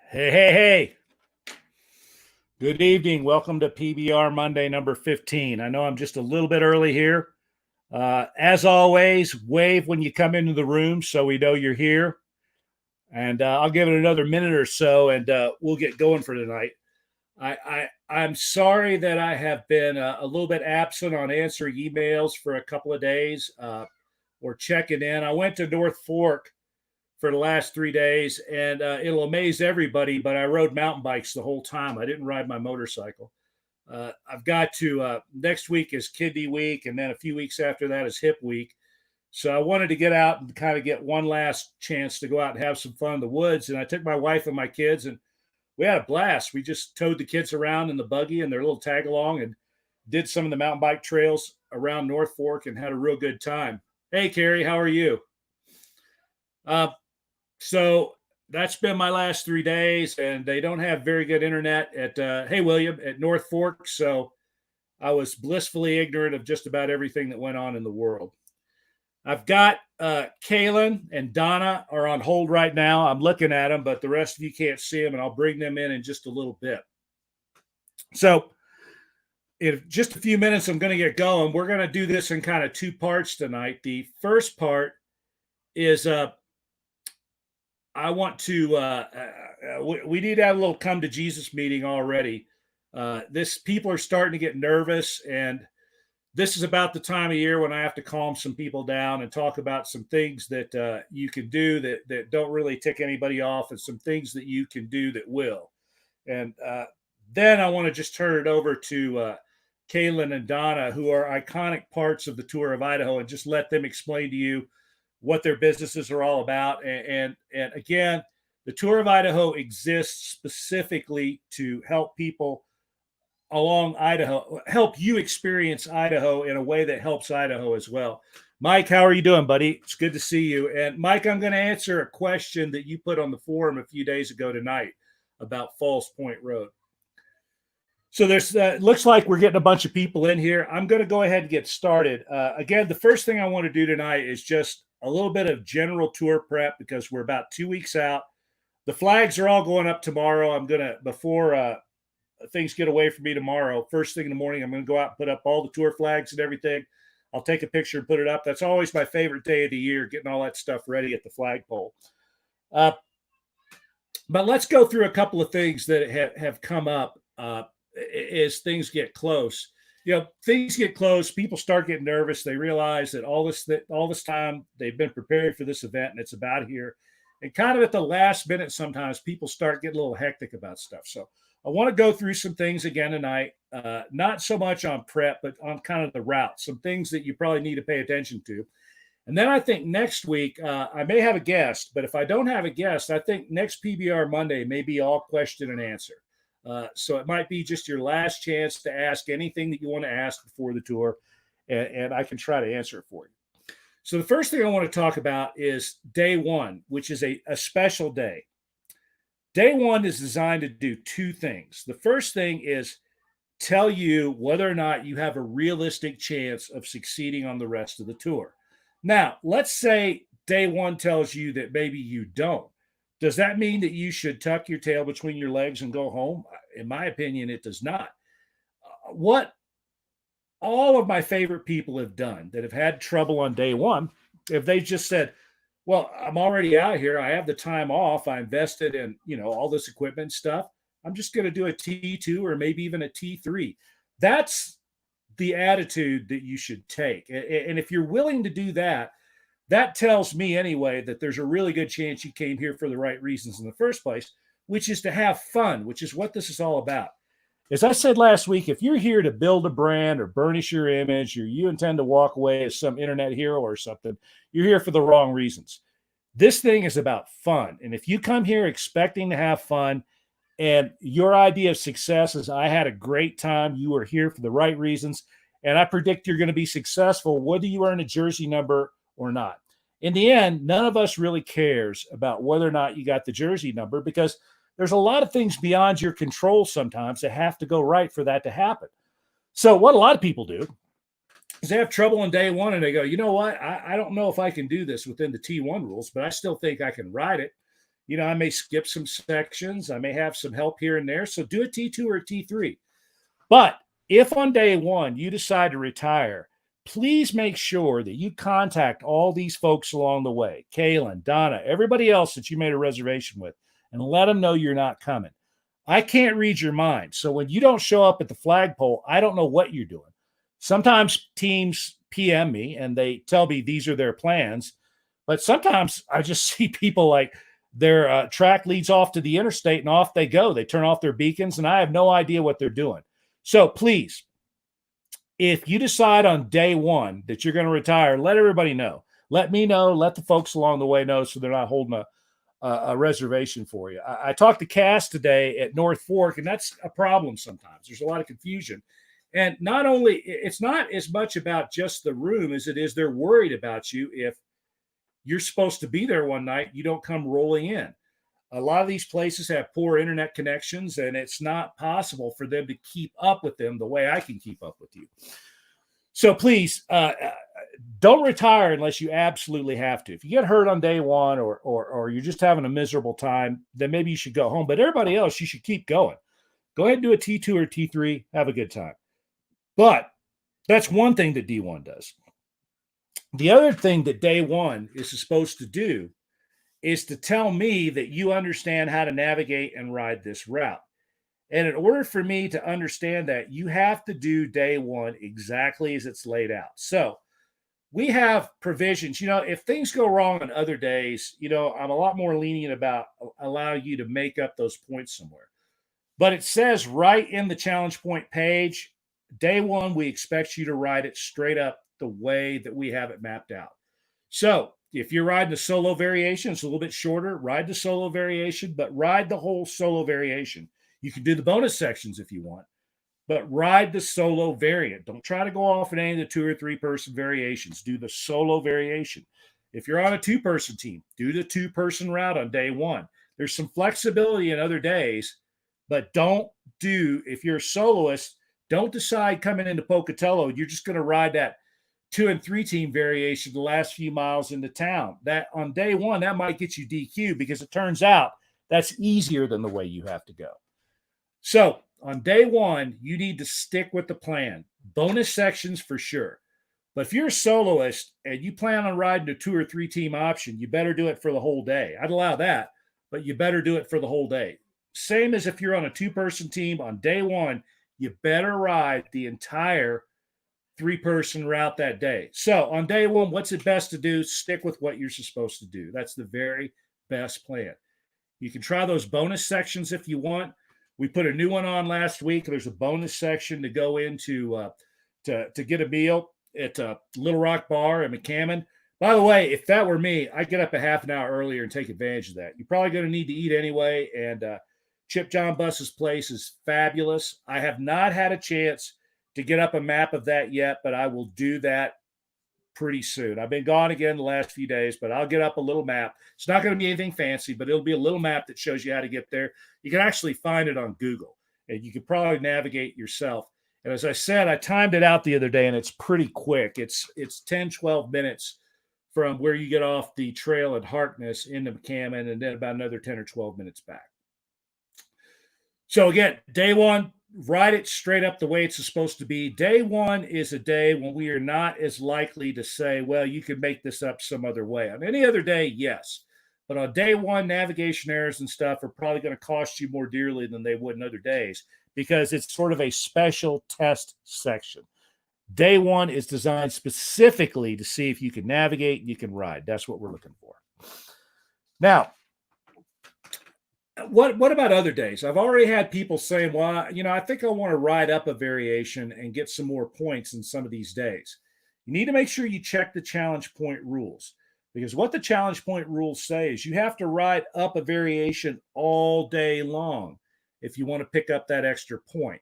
Hey, hey, hey. Good evening. Welcome to PBR Monday number 15. I know I'm just a little bit early here. As always, wave when you come into the room so we know you're here. And I'll give it another minute or so and we'll get going for tonight. I'm sorry that I have been a little bit absent on answering emails for a couple of days or checking in. I went to North Fork for the last 3 days, and it'll amaze everybody, but I rode mountain bikes the whole time. I didn't ride my motorcycle. I've got to, next week is kidney week, and then a few weeks after that is hip week. So I wanted to get out and kind of get one last chance to go out and have some fun in the woods. And I took my wife and my kids, and we had a blast. We just towed the kids around in the buggy and their little tag along and did some of the mountain bike trails around North Fork and had a real good time. Hey, Carrie, how are you? So that's been my last 3 days, and they don't have very good internet at hey William at North Fork. So I was blissfully ignorant of just about everything that went on in the world. I've got Kaylin and Donna are on hold right now. I'm looking at them, but the rest of you can't see them, and I'll bring them in just a little bit. So in just a few minutes, I'm going to get going. We're going to do this in kind of two parts tonight. The first part is I want to, we need to have a little come to Jesus meeting already. People are starting to get nervous, and this is about the time of year when I have to calm some people down and talk about some things that you can do that don't really tick anybody off, and some things that you can do that will. And then I want to just turn it over to Kaylin and Donna, who are iconic parts of the Tour of Idaho, and just let them explain to you what their businesses are all about. And again, the Tour of Idaho exists specifically to help people along Idaho, help you experience Idaho in a way that helps Idaho as well. Mike, how are you doing, buddy? It's good to see you. And Mike, I'm going to answer a question that you put on the forum a few days ago tonight about Falls Point Road. So there's looks like we're getting a bunch of people in here. I'm going to go ahead and get started. Again, the first thing I want to do tonight is just a little bit of general tour prep because we're about 2 weeks out. The flags are all going up tomorrow. I'm going to, before things get away from me tomorrow, first thing in the morning, I'm going to go out and put up all the tour flags and everything. I'll take a picture and put it up. That's always my favorite day of the year, getting all that stuff ready at the flagpole. But let's go through a couple of things that have come up as things get close. Things get close. People start getting nervous. They realize that all this time they've been preparing for this event, and it's about here. And kind of at the last minute, sometimes people start getting a little hectic about stuff. So I want to go through some things again tonight, not so much on prep, but on kind of the route, some things that you probably need to pay attention to. And then I think next week, I may have a guest, but if I don't have a guest, I think next PBR Monday may be all question and answer. So it might be just your last chance to ask anything that you want to ask before the tour, and I can try to answer it for you. So the first thing I want to talk about is day one, which is a special day. Day one is designed to do two things. The first thing is tell you whether or not you have a realistic chance of succeeding on the rest of the tour. Now, let's say day one tells you that maybe you don't. Does that mean that you should tuck your tail between your legs and go home? In my opinion, it does not. What all of my favorite people have done that have had trouble on day one, if they just said, well, I'm already out here. I have the time off. I invested in, all this equipment stuff. I'm just going to do a T2 or maybe even a T3. That's the attitude that you should take. And if you're willing to do that, that tells me anyway that there's a really good chance you came here for the right reasons in the first place, which is to have fun, which is what this is all about. As I said last week, if you're here to build a brand or burnish your image, or you intend to walk away as some internet hero or something, you're here for the wrong reasons. This thing is about fun. And if you come here expecting to have fun and your idea of success is I had a great time, you are here for the right reasons, and I predict you're going to be successful whether you earn a jersey number or not. In the end, none of us really cares about whether or not you got the jersey number, because there's a lot of things beyond your control sometimes that have to go right for that to happen. So what a lot of people do is they have trouble on day one and they go, you know what? I don't know if I can do this within the T1 rules, but I still think I can ride it. I may skip some sections. I may have some help here and there. So do a T2 or a T3. But if on day one you decide to retire, please make sure that you contact all these folks along the way, Kaylin, Donna, everybody else that you made a reservation with, and let them know you're not coming. I can't read your mind. So when you don't show up at the flagpole, I don't know what you're doing. Sometimes teams PM me and they tell me these are their plans. But sometimes I just see people like their track leads off to the interstate and off they go. They turn off their beacons and I have no idea what they're doing. So please, if you decide on day one that you're going to retire, let everybody know. Let me know. Let the folks along the way know so they're not holding a reservation for you. I talked to Cass today at North Fork, and that's a problem sometimes. There's a lot of confusion. And not only, it's not as much about just the room as it is they're worried about you if you're supposed to be there one night, you don't come rolling in. A lot of these places have poor internet connections, and it's not possible for them to keep up with them the way I can keep up with you. So please don't retire unless you absolutely have to. If you get hurt on day one or you're just having a miserable time, then maybe you should go home. But everybody else, you should keep going. Go ahead and do a T2 or T3. Have a good time. But that's one thing that D1 does. The other thing that day one is supposed to do is to tell me that you understand how to navigate and ride this route. And in order for me to understand that, you have to do day one exactly as it's laid out. So we have provisions. If things go wrong on other days, I'm a lot more lenient about allowing you to make up those points somewhere. But it says right in the challenge point page, day one, we expect you to ride it straight up the way that we have it mapped out. So if you're riding the solo variation, it's a little bit shorter, ride the solo variation, but ride the whole solo variation. You can do the bonus sections if you want, but ride the solo variant. Don't try to go off in any of the 2 or 3 person variations. Do the solo variation. If you're on a 2-person team, do the 2-person route on day one. There's some flexibility in other days, but if you're a soloist, don't decide coming into Pocatello, you're just going to ride that 2 and 3 team variation the last few miles into town. That on day one, that might get you DQ because it turns out that's easier than the way you have to go. So on day one, you need to stick with the plan. Bonus sections for sure. But if you're a soloist and you plan on riding a 2 or 3 team option, you better do it for the whole day. I'd allow that, but you better do it for the whole day. Same as if you're on a 2-person team on day one, you better ride the entire 3-person route that day. So on day one, what's it best to do? Stick with what you're supposed to do. That's the very best plan. You can try those bonus sections if you want. We put a new one on last week. There's a bonus section to go into to get a meal at Little Rock Bar in McCammon. By the way, if that were me, I'd get up a half an hour earlier and take advantage of that. You're probably going to need to eat anyway, and Chip John Buss's place is fabulous. I have not had a chance to get up a map of that yet, but I will do that pretty soon. I've been gone again the last few days, but I'll get up a little map. It's not going to be anything fancy, but it'll be a little map that shows you how to get there. You can actually find it on Google, and you can probably navigate yourself. And as I said, I timed it out the other day, and it's pretty quick. It's 10, 12 minutes from where you get off the trail at Harkness into McCammon, and then about another 10 or 12 minutes back. So again, day one, ride it straight up the way it's supposed to be. Day one is a day when we are not as likely to say, well, you can make this up some other way. On any other day, yes. But on day one, navigation errors and stuff are probably going to cost you more dearly than they would in other days because it's sort of a special test section. Day one is designed specifically to see if you can navigate and you can ride. That's what we're looking for. Now, what about other days? I've already had people saying, well, I think I want to ride up a variation and get some more points in some of these days. You need to make sure you check the challenge point rules because what the challenge point rules say is you have to ride up a variation all day long if you want to pick up that extra point.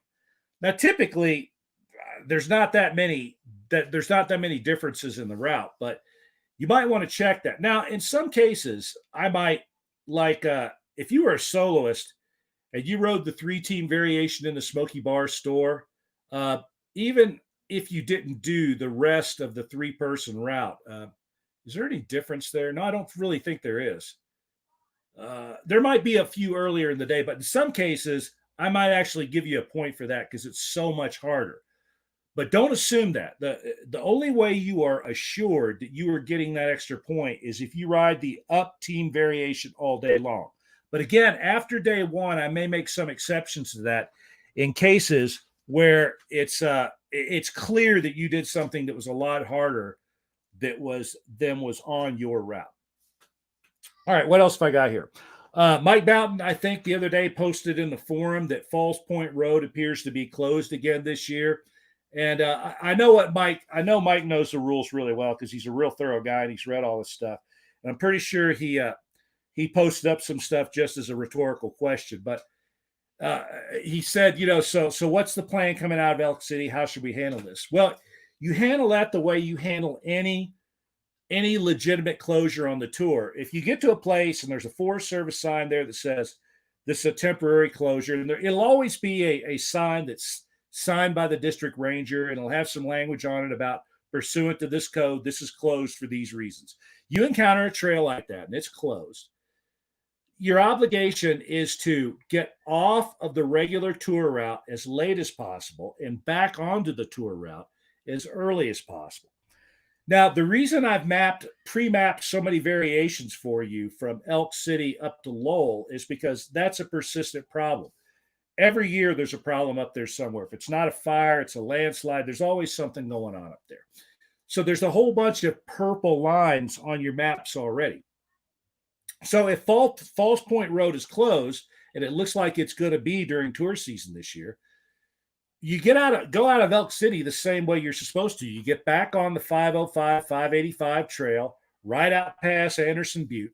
Now, typically, there's not that many differences in the route, but you might want to check that. Now, in some cases, I might if you were a soloist and you rode the 3-team variation in the Smoky Bar store, even if you didn't do the rest of the 3-person route, is there any difference there? No, I don't really think there is. There might be a few earlier in the day, but in some cases, I might actually give you a point for that because it's so much harder. But don't assume that. The only way you are assured that you are getting that extra point is if you ride the up team variation all day long. But again, after day one, I may make some exceptions to that in cases where it's clear that you did something that was a lot harder was on your route. All right, what else have I got here? Mike Boughton, I think the other day posted in the forum that Falls Point Road appears to be closed again this year. And I know what Mike. I know Mike knows the rules really well because he's a real thorough guy and he's read all this stuff. And I'm pretty sure he posted up some stuff just as a rhetorical question. But he said, so what's the plan coming out of Elk City? How should we handle this? Well, you handle that the way you handle any legitimate closure on the tour. If you get to a place and there's a Forest Service sign there that says this is a temporary closure, and it'll always be a sign that's signed by the district ranger, and it'll have some language on it about pursuant to this code, this is closed for these reasons. You encounter a trail like that and it's closed. Your obligation is to get off of the regular tour route as late as possible and back onto the tour route as early as possible. Now, the reason I've pre-mapped so many variations for you from Elk City up to Lowell is because that's a persistent problem. Every year there's a problem up there somewhere. If it's not a fire, it's a landslide. There's always something going on up there. So there's a whole bunch of purple lines on your maps already. So if Falls Point Road is closed, and it looks like it's going to be during tour season this year, you go out of Elk City the same way you're supposed to. You get back on the 505, 585 trail, right out past Anderson Butte,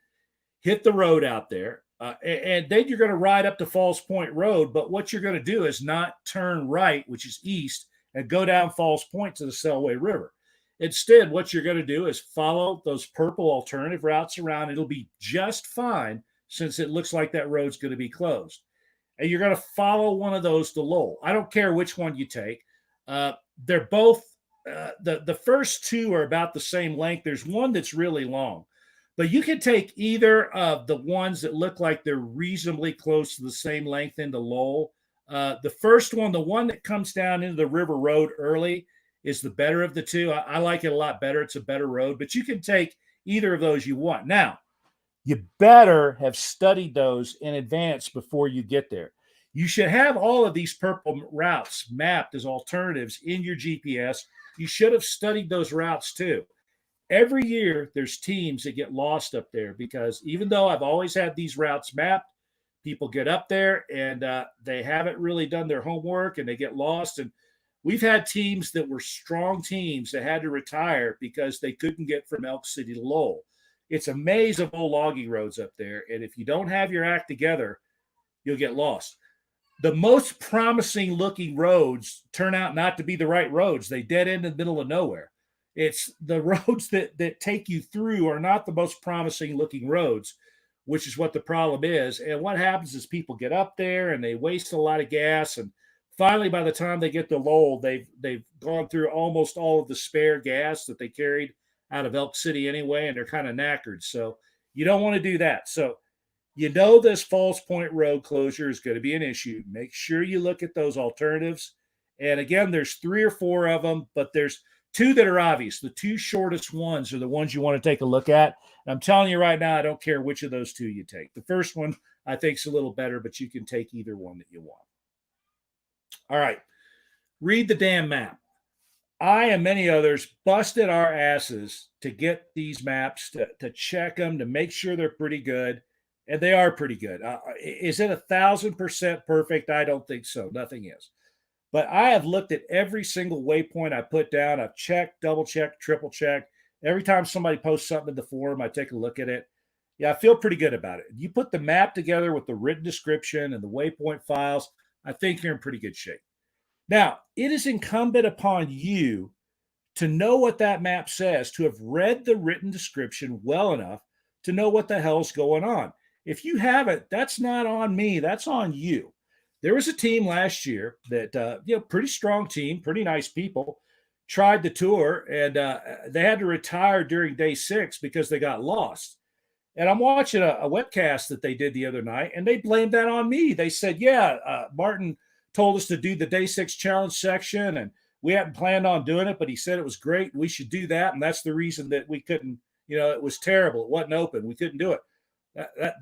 hit the road out there, and then you're going to ride up to Falls Point Road. But what you're going to do is not turn right, which is east, and go down Falls Point to the Selway River. Instead, what you're going to do is follow those purple alternative routes around. It'll be just fine since it looks like that road's going to be closed. And you're going to follow one of those to Lowell. I don't care which one you take. They're both, the first two are about the same length. There's one that's really long. But you can take either of the ones that look like they're reasonably close to the same length into Lowell. The first one, the one that comes down into the river road early, is the better of the two. I like it a lot better. It's a better road, but you can take either of those you want. Now, you better have studied those in advance before you get there. You should have all of these purple routes mapped as alternatives in your GPS. You should have studied those routes too. Every year, there's teams that get lost up there because even though I've always had these routes mapped, people get up there and they haven't really done their homework and they get lost. And we've had teams that were strong teams that had to retire because they couldn't get from Elk City to Lowell. It's a maze of old logging roads up there. And if you don't have your act together, you'll get lost. The most promising looking roads turn out not to be the right roads. They dead end in the middle of nowhere. It's the roads that take you through are not the most promising looking roads, which is what the problem is. And what happens is people get up there and they waste a lot of gas. And finally, by the time they get to Lowell, they've gone through almost all of the spare gas that they carried out of Elk City anyway, and they're kind of knackered. So you don't want to do that. So this Falls Point Road closure is going to be an issue. Make sure you look at those alternatives. And again, there's 3 or 4 of them, but there's 2 that are obvious. The 2 shortest ones are the ones you want to take a look at. And I'm telling you right now, I don't care which of those 2 you take. The first one I think is a little better, but you can take either one that you want. All right. Read the damn map. I and many others busted our asses to get these maps, to check them, to make sure they're pretty good. And they are pretty good. Is it 1,000% perfect? I don't think so. Nothing is. But I have looked at every single waypoint I put down. I've checked, double checked, triple checked. Every time somebody posts something in the forum, I take a look at it. Yeah, I feel pretty good about it. You put the map together with the written description and the waypoint files, I think you're in pretty good shape. Now, it is incumbent upon you to know what that map says, to have read the written description well enough to know what the hell's going on. If you haven't, that's not on me. That's on you. There was a team last year that, pretty strong team, pretty nice people, tried the tour, and they had to retire during day 6 because they got lost. And I'm watching a webcast that they did the other night, and they blamed that on me. They said, yeah, Martin told us to do the day 6 challenge section, and we hadn't planned on doing it, but he said it was great. We should do that. And that's the reason that we couldn't, it was terrible. It wasn't open. We couldn't do it.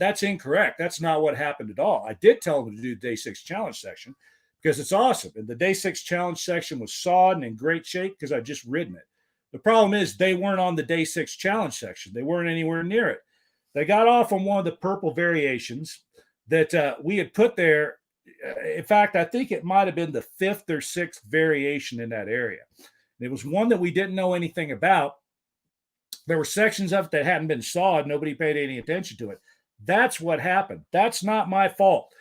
That's incorrect. That's not what happened at all. I did tell them to do the day 6 challenge section because it's awesome. And the day 6 challenge section was sawed and in great shape because I just ridden it. The problem is they weren't on the day 6 challenge section. They weren't anywhere near it. They got off on one of the purple variations that we had put there. In fact, I think it might have been the 5th or 6th variation in that area. It was one that we didn't know anything about. There were sections of it that hadn't been sawed. Nobody paid any attention to it. That's what happened. That's not my fault.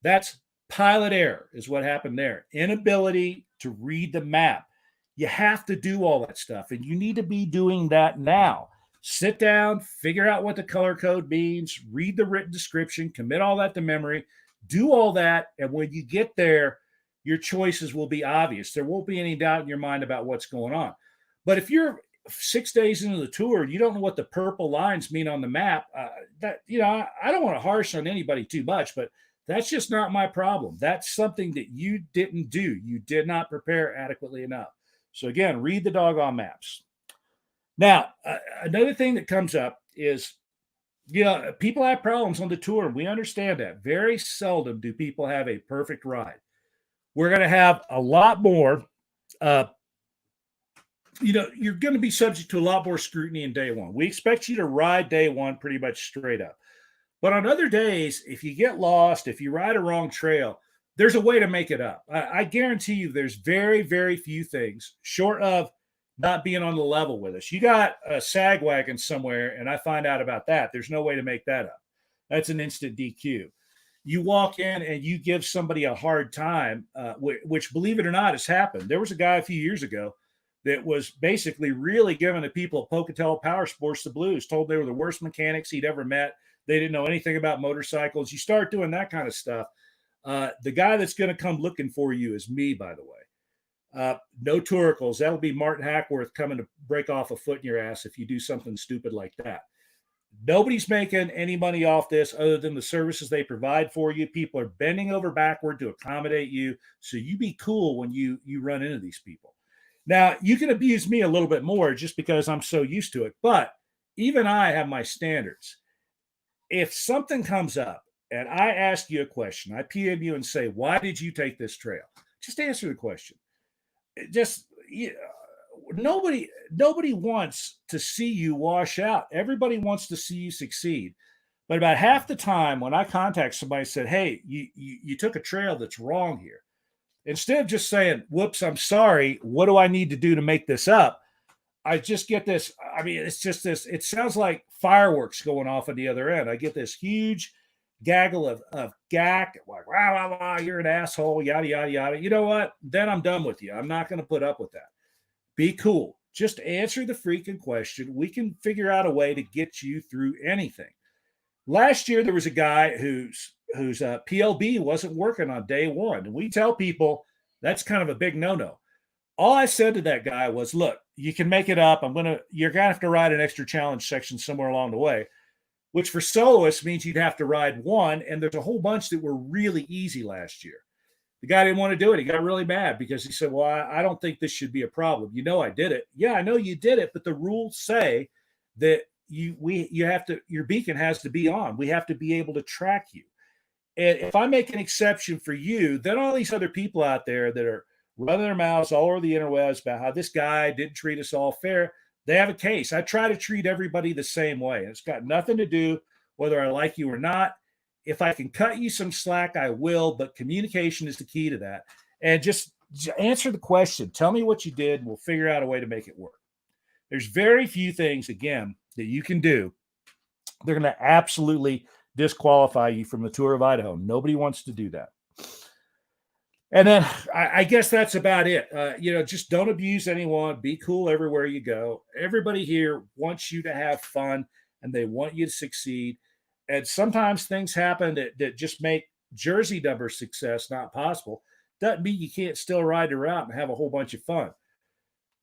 That's pilot error is what happened there. Inability to read the map. You have to do all that stuff, and you need to be doing that now. Sit down, figure out what the color code means, read the written description, commit all that to memory, do all that, and when you get there, your choices will be obvious. There won't be any doubt in your mind about what's going on. But if you're 6 days into the tour, you don't know what the purple lines mean on the map, I don't want to harsh on anybody too much, but that's just not my problem. That's something that you didn't do. You did not prepare adequately enough. So again, read the doggone maps. Now, another thing that comes up is, people have problems on the tour. We understand that. Very seldom do people have a perfect ride. We're going to have a lot more, you're going to be subject to a lot more scrutiny in day 1. We expect you to ride day 1 pretty much straight up. But on other days, if you get lost, if you ride a wrong trail, there's a way to make it up. I guarantee you there's very, very few things short of not being on the level with us. You got a sag wagon somewhere, and I find out about that. There's no way to make that up. That's an instant DQ. You walk in and you give somebody a hard time, which, believe it or not, has happened. There was a guy a few years ago that was basically really giving the people at Pocatello Power Sports the blues, told they were the worst mechanics he'd ever met. They didn't know anything about motorcycles. You start doing that kind of stuff. The guy that's going to come looking for you is me, by the way. No touricals. That'll be Martin Hackworth coming to break off a foot in your ass if you do something stupid like that. Nobody's making any money off this other than the services they provide for you. People are bending over backward to accommodate you. So you be cool when you run into these people. Now, you can abuse me a little bit more just because I'm so used to it. But even I have my standards. If something comes up and I ask you a question, I PM you and say, why did you take this trail? Just answer the question. Nobody wants to see you wash out. Everybody wants to see you succeed. But about half the time when I contact somebody and said, hey, you took a trail that's wrong here, instead of just saying, whoops, I'm sorry, what do I need to do to make this up? I just get this. I mean, it's just this. It sounds like fireworks going off at the other end. I get this huge gaggle of gack, like, wow, wow, wow, you're an asshole, yada, yada, yada. You know what? Then I'm done with you. I'm not going to put up with that. Be cool. Just answer the freaking question. We can figure out a way to get you through anything. Last year, there was a guy whose PLB wasn't working on day 1. And we tell people that's kind of a big no-no. All I said to that guy was, look, you can make it up. You're going to have to ride an extra challenge section somewhere along the way, which for soloists means you'd have to ride 1. And there's a whole bunch that were really easy last year. The guy didn't want to do it. He got really mad because he said, well, I don't think this should be a problem. I did it. Yeah, I know you did it, but the rules say that your beacon has to be on. We have to be able to track you. And if I make an exception for you, then all these other people out there that are running their mouths all over the interwebs about how this guy didn't treat us all fair, they have a case. I try to treat everybody the same way. And it's got nothing to do whether I like you or not. If I can cut you some slack, I will, but communication is the key to that. And just answer the question. Tell me what you did, and we'll figure out a way to make it work. There's very few things, again, that you can do. They're going to absolutely disqualify you from the Tour of Idaho. Nobody wants to do that. And then I guess that's about it. Just don't abuse anyone. Be cool everywhere you go. Everybody here wants you to have fun, and they want you to succeed. And sometimes things happen that just make jersey number success not possible. Doesn't mean you can't still ride the route and have a whole bunch of fun.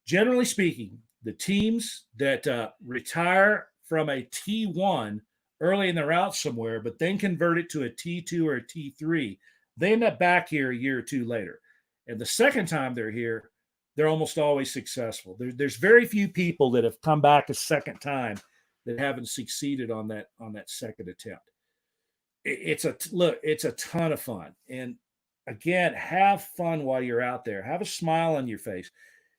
Generally speaking, the teams that retire from a T1 early in the route somewhere, but then convert it to a T2 or a T3. They end up back here a year or two later. And the second time they're here, they're almost always successful. There's very few people that have come back a second time that haven't succeeded on that second attempt. It's a ton of fun. And again, have fun while you're out there. Have a smile on your face.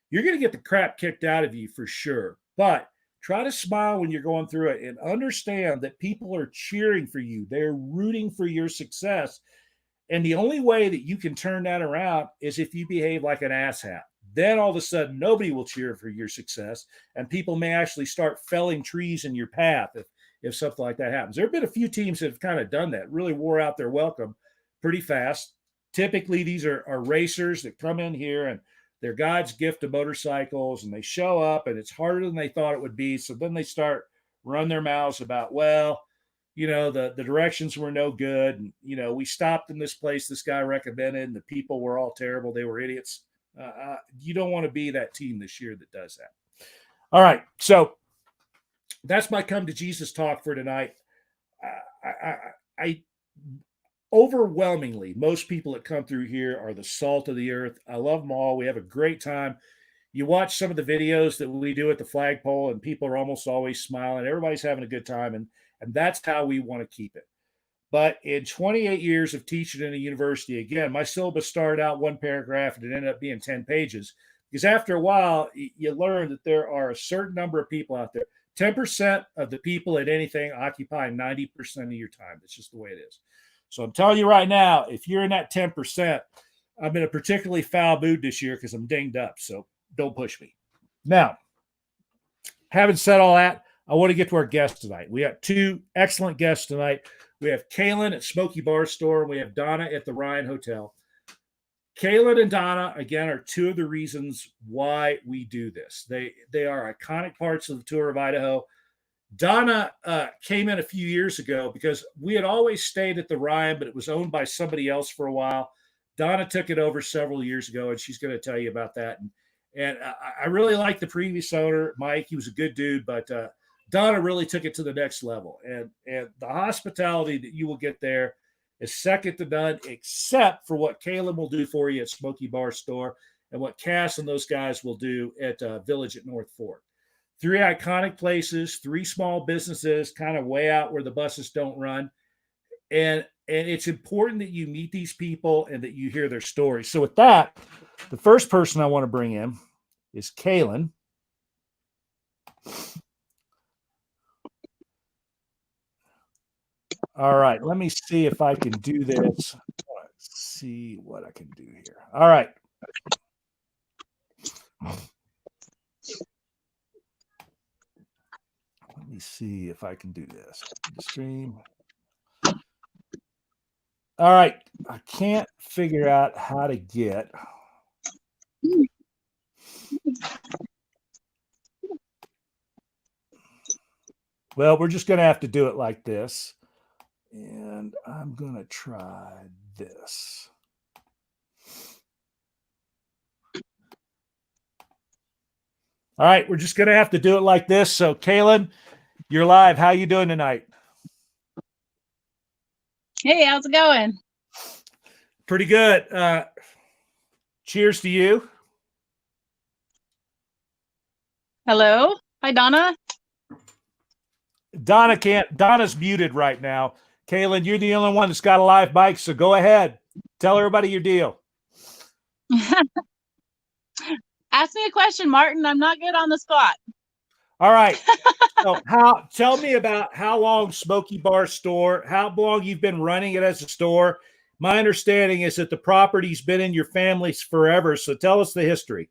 You're going to get the crap kicked out of you for sure, but try to smile when you're going through it and understand that people are cheering for you. They're rooting for your success. And the only way that you can turn that around is if you behave like an asshat. Then all of a sudden, nobody will cheer for your success, and people may actually start felling trees in your path if something like that happens. There have been a few teams that have kind of done that, really wore out their welcome pretty fast. Typically, these are racers that come in here and they're God's gift to motorcycles, and they show up, and it's harder than they thought it would be. So then they start run their mouths about, well, the directions were no good. And, we stopped in this place this guy recommended, and the people were all terrible. They were idiots. You don't want to be that team this year that does that. All right. So that's my come to Jesus talk for tonight. I overwhelmingly, most people that come through here are the salt of the earth. I love them all. We have a great time. You watch some of the videos that we do at the flagpole, and people are almost always smiling. Everybody's having a good time, and that's how we want to keep it. But in 28 years of teaching in a university, again, my syllabus started out one paragraph and it ended up being 10 pages. Because after a while, you learn that there are a certain number of people out there. 10% of the people at anything occupy 90% of your time. That's just the way it is. So I'm telling you right now, if you're in that 10%, I'm in a particularly foul mood this year because I'm dinged up. So don't push me. Now, having said all that, I want to get to our guests tonight. We have two excellent guests tonight. We have Kaylin at Smoky Bar Store, and we have Donna at the Ryan Hotel. Kaylin and Donna, again, are two of the reasons why we do this. They are iconic parts of the tour of Idaho. Donna came in a few years ago because we had always stayed at the Ryan, but it was owned by somebody else for a while. Donna took it over several years ago, and she's going to tell you about that. And I really liked the previous owner, Mike. He was a good dude, but Donna really took it to the next level. And the hospitality that you will get there is second to none, except for what Kaylin will do for you at Smoky Bar Store and what Cass and those guys will do at Village at North Fork. 3 iconic places, 3 small businesses, kind of way out where the buses don't run. And it's important that you meet these people and that you hear their stories. So with that, the first person I want to bring in is Kaylin. All right, let me see if I can do this. Let's see what I can do here. All right. Let me see if I can do this. Stream. All right, I can't figure out how to get. Well, we're just going to have to do it like this. And I'm going to try this. All right, we're just going to have to do it like this. So, Kaylin, you're live. How you doing tonight? Hey, how's it going? Pretty good. Cheers to you. Hello. Hi, Donna. Donna's muted right now. Kaylin, you're the only one that's got a live mic, so go ahead. Tell everybody your deal. Ask me a question, Martin. I'm not good on the spot. All right. So tell me about how long Smoky Bar Store, how long you've been running it as a store. My understanding is that the property's been in your family's forever, so tell us the history.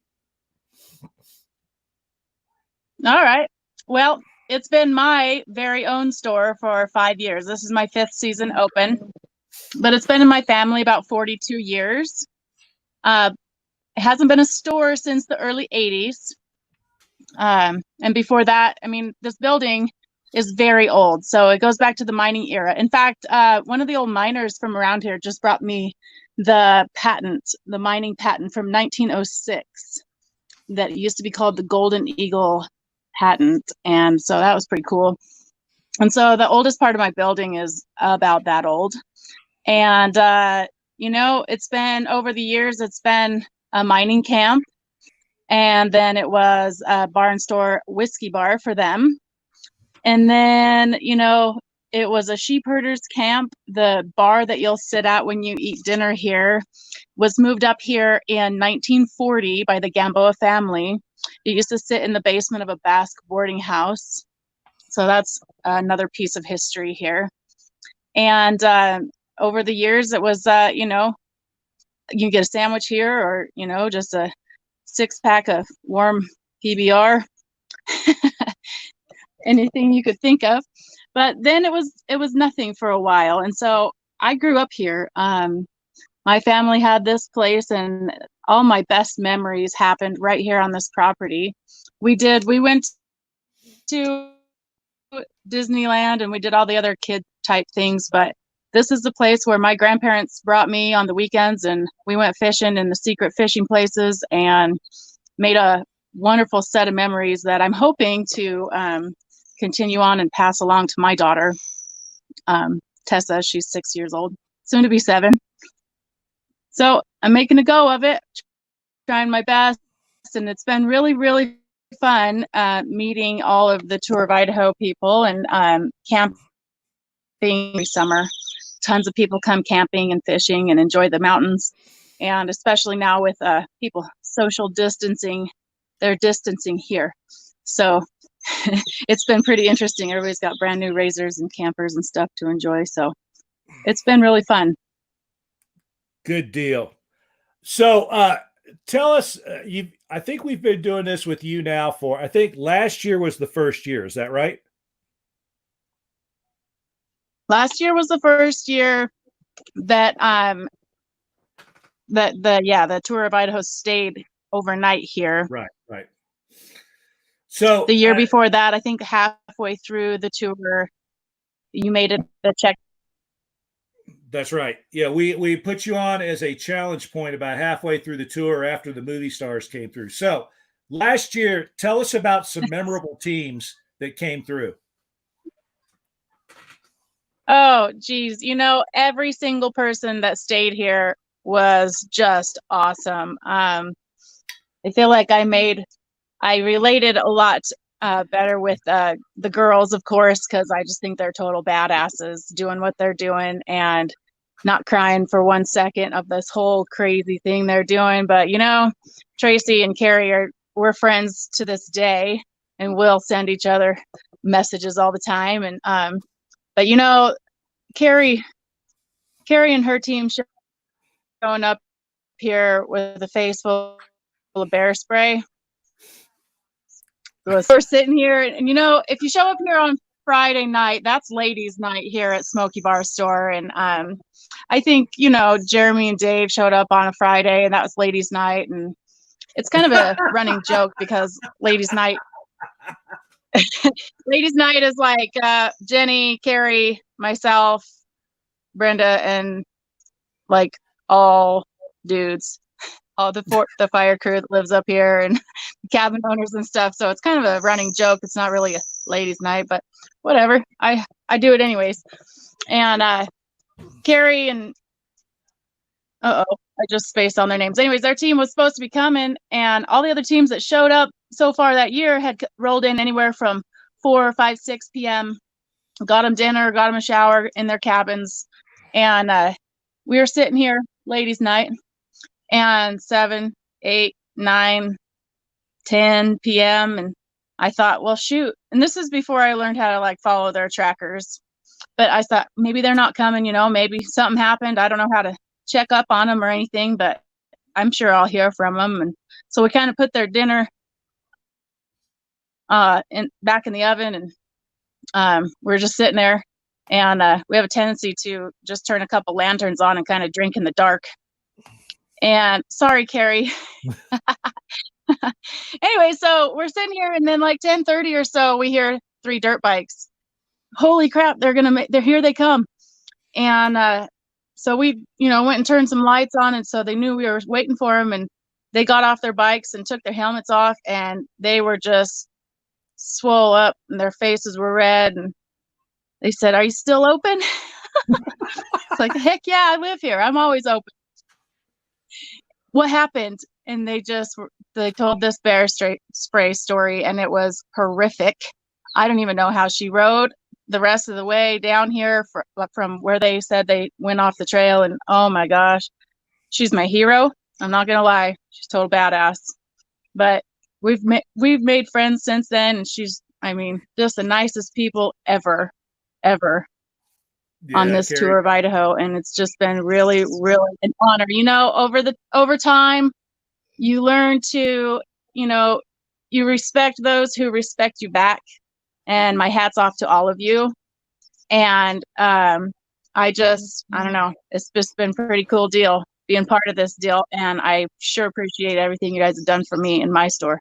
All right. Well, it's been my very own store for 5 years. This is my 5th season open, but it's been in my family about 42 years. It hasn't been a store since the early 80s. And before that, I mean, this building is very old. So it goes back to the mining era. In fact, one of the old miners from around here just brought me the mining patent from 1906 that used to be called the Golden Eagle patent. And so that was pretty cool. And so the oldest part of my building is about that old. And, it's been over the years, it's been a mining camp. And then it was a bar and store whiskey bar for them. And then, it was a sheep herders camp. The bar that you'll sit at when you eat dinner here was moved up here in 1940 by the Gamboa family. It used to sit in the basement of a Basque boarding house. So that's another piece of history here. And over the years, it was, you get a sandwich here or, just a 6-pack of warm PBR, anything you could think of. But then it was nothing for a while. And so I grew up here. My family had this place, and all my best memories happened right here on this property. We went to Disneyland and we did all the other kid type things, but this is the place where my grandparents brought me on the weekends, and we went fishing in the secret fishing places and made a wonderful set of memories that I'm hoping to continue on and pass along to my daughter, Tessa. She's 6 years old, soon to be 7. So I'm making a go of it, trying my best, and it's been really, really fun meeting all of the Tour of Idaho people and camping every summer. Tons of people come camping and fishing and enjoy the mountains. And especially now with people social distancing, they're distancing here. So it's been pretty interesting. Everybody's got brand new razors and campers and stuff to enjoy. So it's been really fun. Good deal. So tell us, I think we've been doing this with you now for, I think last year was the first year. Is that right? Last year was the first year that the Tour of Idaho stayed overnight here. Right. So the year before that, I think halfway through the tour, you made it a check. That's right. Yeah, we put you on as a challenge point about halfway through the tour after the movie stars came through. So last year, tell us about some memorable teams that came through. Oh, geez. Every single person that stayed here was just awesome. I feel like I related a lot better with the girls, of course, because I just think they're total badasses doing what they're doing and not crying for 1 second of this whole crazy thing they're doing. But, Tracy and Carrie we're friends to this day, and we'll send each other messages all the time. And, but, Carrie and her team showing up here with a face full of bear spray. We're sitting here, and if you show up here on Friday night, that's ladies' night here at Smoky Bar Store. And I think Jeremy and Dave showed up on a Friday, and that was ladies' night. And it's kind of a running joke because ladies' night is like Jenny, Carrie, myself, Brenda, and like all dudes, all the fire crew that lives up here and cabin owners and stuff. So it's kind of a running joke. It's not really a ladies' night, but whatever. I do it anyways. And Carrie and I just spaced on their names. Anyways, their team was supposed to be coming, and all the other teams that showed up so far that year had rolled in anywhere from 4, 5, 6 p.m. Got them dinner, got them a shower in their cabins, and we were sitting here, ladies' night, and 7, 8, 9, 10 p.m. and I thought, well, shoot. And this is before I learned how to follow their trackers. But I thought maybe they're not coming, maybe something happened. I don't know how to check up on them or anything, but I'm sure I'll hear from them. And so we kind of put their dinner back in the oven, and we're just sitting there. And we have a tendency to just turn a couple lanterns on and kind of drink in the dark. And sorry, Carrie. Anyway, so we're sitting here, and then 10:30 or so, we hear 3 dirt bikes. Holy crap! They're here. They come. And so we, went and turned some lights on, and so they knew we were waiting for them. And they got off their bikes and took their helmets off, and they were just swole up, and their faces were red. And They said, "Are you still open?" It's like, heck yeah, I live here. I'm always open. What happened? And they told this bear spray story, and it was horrific. I don't even know how she rode the rest of the way down here from where they said they went off the trail. And oh my gosh, she's my hero. I'm not gonna lie, she's total badass. But we've made friends since then, and she's, I mean, just the nicest people ever on Yeah, this Carrie. tour of Idaho. And it's just been really, really an honor. Over time, you learn to, you respect those who respect you back. And my hat's off to all of you. And I don't know, it's just been a pretty cool deal being part of this deal. And I sure appreciate everything you guys have done for me in my store.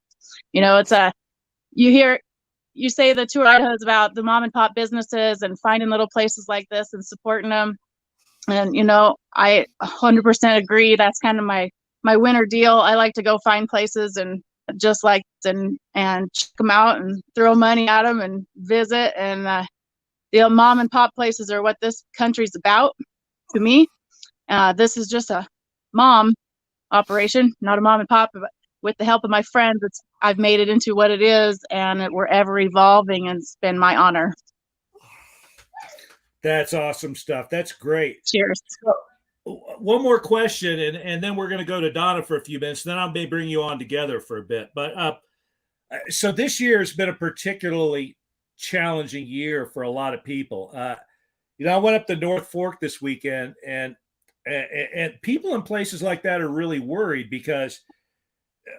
You say the Tour Idaho is about the mom and pop businesses and finding little places like this and supporting them. And, I 100% agree. That's kind of my winter deal. I like to go find places and check them out and throw money at them and visit. And the mom and pop places are what this country's about to me. This is just a mom operation, not a mom and pop. But with the help of my friends, I've made it into what it is, and we're ever evolving, and it's been my honor. That's awesome stuff. That's great. Cheers. One more question, and then we're going to go to Donna for a few minutes. Then I may bring you on together for a bit. But so this year has been a particularly challenging year for a lot of people. I went up to North Fork this weekend, and people in places like that are really worried because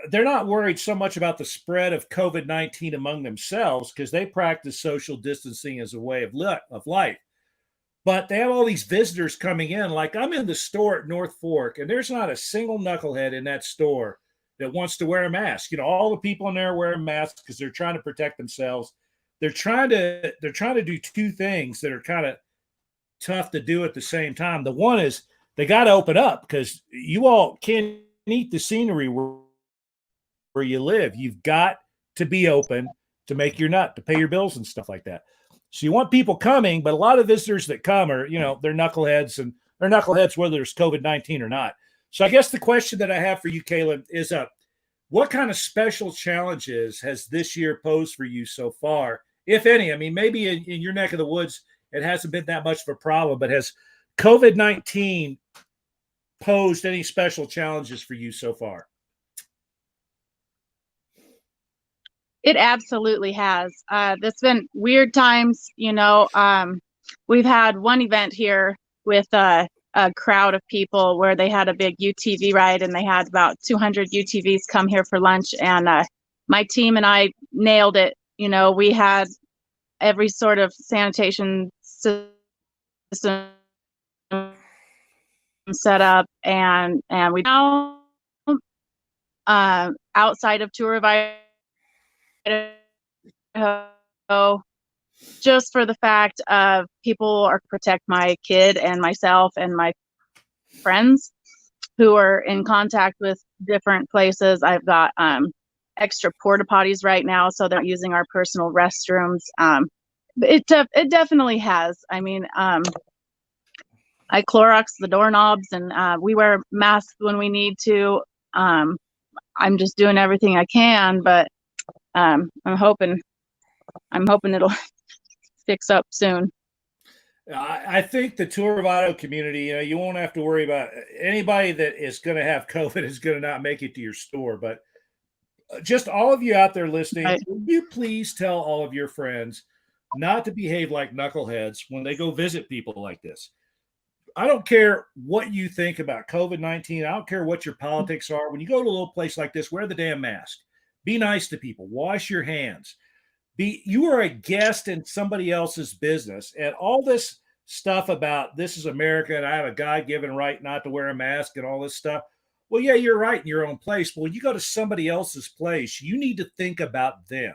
they're not worried so much about the spread of COVID-19 among themselves because they practice social distancing as a way of life. But they have all these visitors coming in. Like I'm in the store at North Fork, and there's not a single knucklehead in that store that wants to wear a mask. All the people in there wearing masks because they're trying to protect themselves. They're trying to do two things that are kind of tough to do at the same time. The one is they got to open up because you all can't eat the scenery where you live. You've got to be open to make your nut, to pay your bills and stuff like that. So you want people coming, but a lot of visitors that come are, they're knuckleheads, and they're knuckleheads whether there's COVID-19 or not. So I guess the question that I have for you, Kaylin, is what kind of special challenges has this year posed for you so far, if any? I mean, maybe in your neck of the woods, it hasn't been that much of a problem, but has COVID-19 posed any special challenges for you so far? It absolutely has. It's been weird times. We've had one event here with a crowd of people where they had a big UTV ride, and they had about 200 UTVs come here for lunch. And my team and I nailed it. We had every sort of sanitation system set up, and we now outside of Tour of Idaho, just for the fact of people are protect my kid and myself and my friends who are in contact with different places. I've got extra porta potties right now, so they're using our personal restrooms. It definitely has. I mean, I Clorox the doorknobs, and we wear masks when we need to. I'm just doing everything I can, but I'm hoping it'll fix up soon. I think the Tour of Idaho community, you won't have to worry about anybody that is going to have COVID is going to not make it to your store. But just all of you out there listening, Right. will you please tell all of your friends not to behave like knuckleheads when they go visit people like this? I don't care what you think about COVID-19. I don't care what your politics are. When you go to a little place like this, wear the damn mask. Be nice to people. Wash your hands. You are a guest in somebody else's business, and all this stuff about this is America and I have a God-given right not to wear a mask and all this stuff. Well, yeah, you're right in your own place. But when you go to somebody else's place, you need to think about them.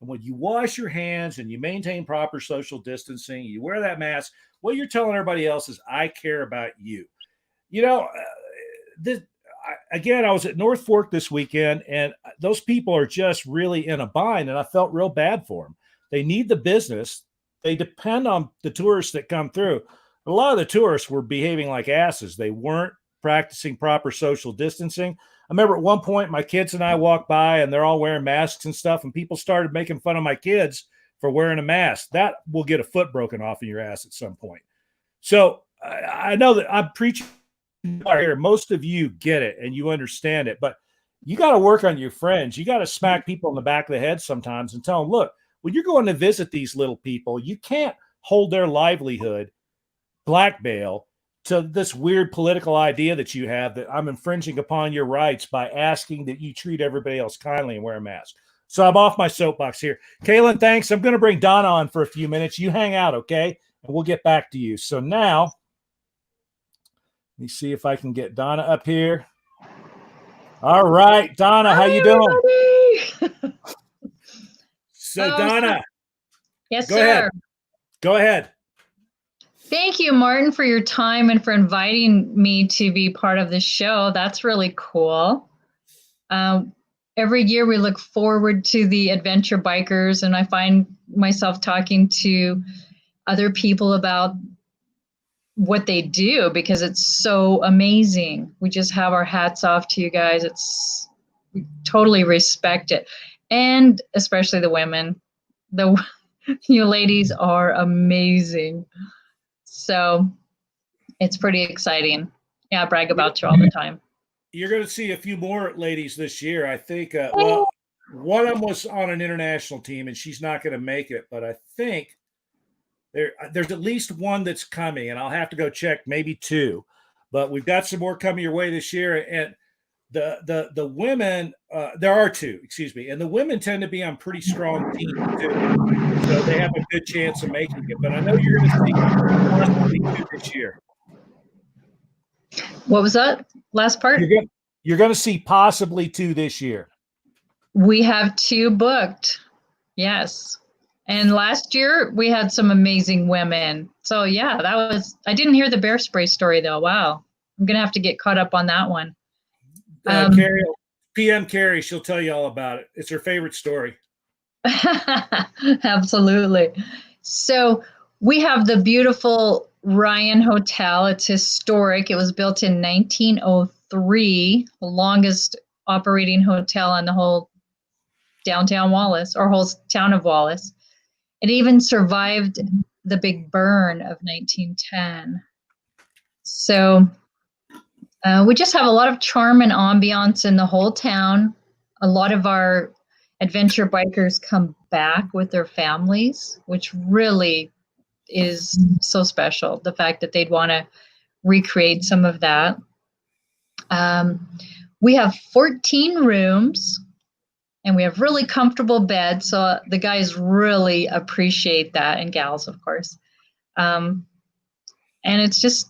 And when you wash your hands and you maintain proper social distancing, you wear that mask, what you're telling everybody else is, I care about you. Again, I was at North Fork this weekend, and those people are just really in a bind, and I felt real bad for them. They need the business. they depend on the tourists that come through. A lot of the tourists were behaving like asses. They weren't practicing proper social distancing. I remember at one point my kids and I walked by and they're all wearing masks and stuff, and people started making fun of my kids for wearing a mask. That will get a foot broken off of your ass at some point. So I know that I'm preaching here. Most of you get it and you understand it, but you got to work on your friends. You got to smack people in the back of the head sometimes and tell them, look, when you're going to visit these little people, you can't hold their livelihood blackmail to this weird political idea that you have that I'm infringing upon your rights by asking that you treat everybody else kindly and wear a mask. So I'm off my soapbox here. Kaylin, thanks. I'm going to bring Donna on for a few minutes. You hang out, okay? And we'll get back to you. So now, let me see if I can get Donna up here. All right, Donna, how you doing? So Donna, yes, go sir. ahead. Go ahead. Thank you, Martin, for your time and for inviting me to be part of this show. That's really cool. Every year we look forward to the adventure bikers, and I find myself talking to other people about what they do because it's so amazing. We just have our hats off to you guys. We totally respect it. And especially the women. You ladies are amazing. So it's pretty exciting. Yeah, I brag about you all the time. You're going to see a few more ladies this year. I think, well, one of them was on an international team and she's not going to make it, but I think there's at least one that's coming, and I'll have to go check, maybe two, but we've got some more coming your way this year. And the women, there are two, excuse me, and the women tend to be on pretty strong teams too, so they have a good chance of making it. But I know you're going to see possibly two this year. What was that last part? You're going to see possibly two this year. We have two booked. Yes. And last year we had some amazing women. So yeah, I didn't hear the bear spray story though. Wow. I'm going to have to get caught up on that one. Carrie, PM Carrie, she'll tell you all about it. It's her favorite story. Absolutely. So we have the beautiful Ryan Hotel. It's historic. It was built in 1903, the longest operating hotel in the whole downtown Wallace, or whole town of Wallace. It even survived the big burn of 1910. So we just have a lot of charm and ambiance in the whole town. A lot of our adventure bikers come back with their families, which really is so special. The fact that they'd want to recreate some of that. We have 14 rooms and we have really comfortable beds. So the guys really appreciate that, and gals, of course. And it's just,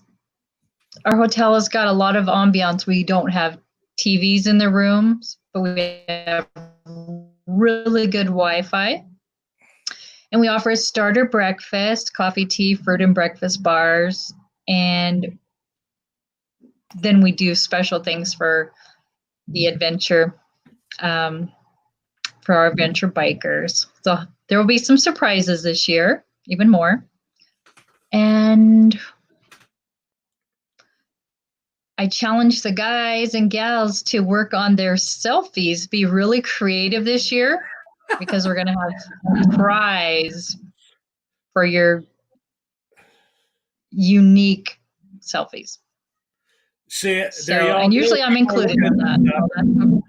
our hotel has got a lot of ambiance. We don't have TVs in the rooms, but we have really good Wi-Fi. And we offer a starter breakfast, coffee, tea, fruit, and breakfast bars. And then we do special things for the adventure, for our adventure bikers. So there will be some surprises this year, even more. And I challenge the guys and gals to work on their selfies, be really creative this year, because we're going to have a prize for your unique selfies. See, so, and usually I'm included in that.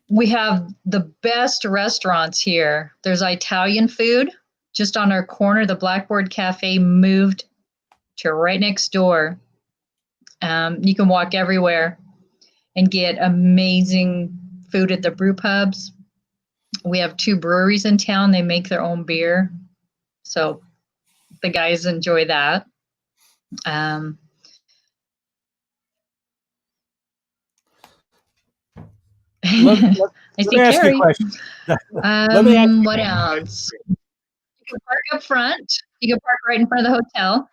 We have the best restaurants here. There's Italian food just on our corner. The Blackboard Cafe moved to right next door. You can walk everywhere and get amazing food at the brew pubs. We have 2 breweries in town. They make their own beer. So the guys enjoy that. I see Carrie. What else? You can park up front. You can park right in front of the hotel.